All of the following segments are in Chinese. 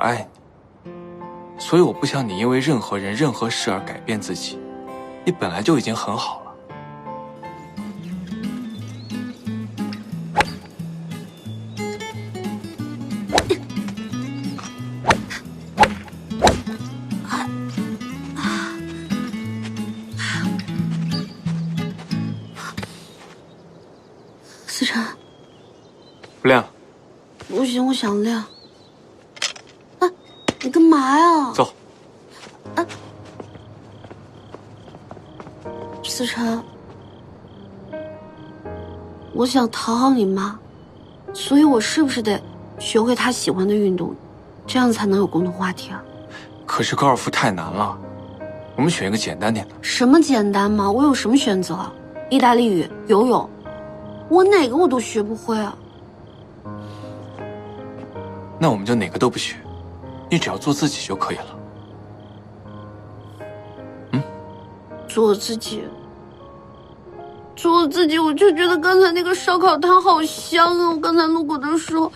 爱你，所以我不想你因为任何人、任何事而改变自己。你本来就已经很好了。思辰，不练了。不行，我想练。啊，你干嘛呀？走。啊，思辰，我想讨好你妈，所以我是不是得学会她喜欢的运动，这样才能有共同话题啊？可是高尔夫太难了，我们选一个简单点的。什么简单嘛？我有什么选择？意大利语、游泳，我哪个我都学不会啊。那我们就哪个都不学，你只要做自己就可以了。做自己，我就觉得刚才那个烧烤摊好香啊！我刚才路过的时候，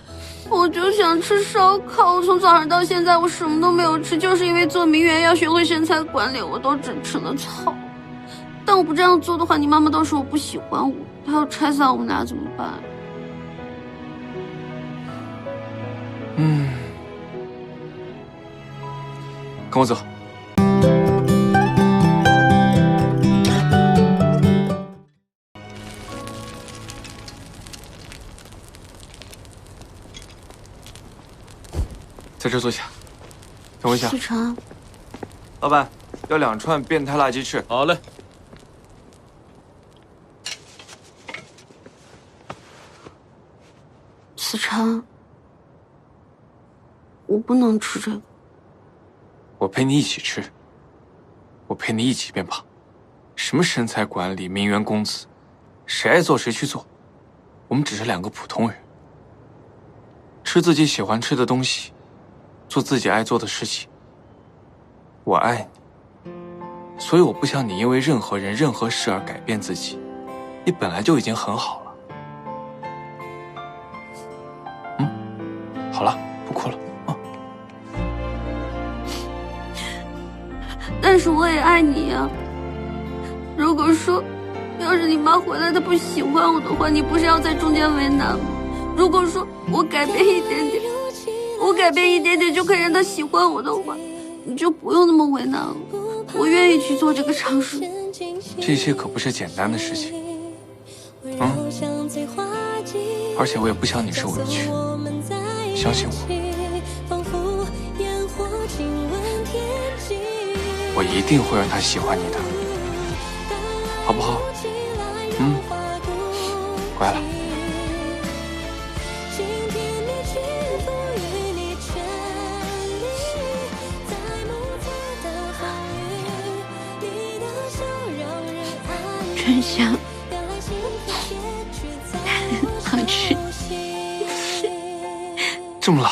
我就想吃烧烤。我从早上到现在，我什么都没有吃，就是因为做名媛要学会身材管理，我都只吃了草。但我不这样做的话，你妈妈到时候不喜欢我，她要拆散我们俩怎么办？跟我走。在这坐下，等我一下。思辰，老板，要2串变态辣鸡翅。好嘞。思辰，我不能吃这个。我陪你一起吃，我陪你一起变胖。什么身材管理、名媛公子，谁爱做谁去做。我们只是2个普通人，吃自己喜欢吃的东西，做自己爱做的事情。我爱你，所以我不想你因为任何人、任何事而改变自己。你本来就已经很好了。好了，不哭了啊。但是我也爱你呀。如果说，要是你妈回来她不喜欢我的话，你不是要在中间为难吗？如果说我改变一点点就可以让她喜欢我的话，你就不用那么为难了。我愿意去做这个尝试。这些可不是简单的事情，而且我也不想你受委屈，相信我，我一定会让他喜欢你的，好不好？乖了。真香，好吃。这么辣？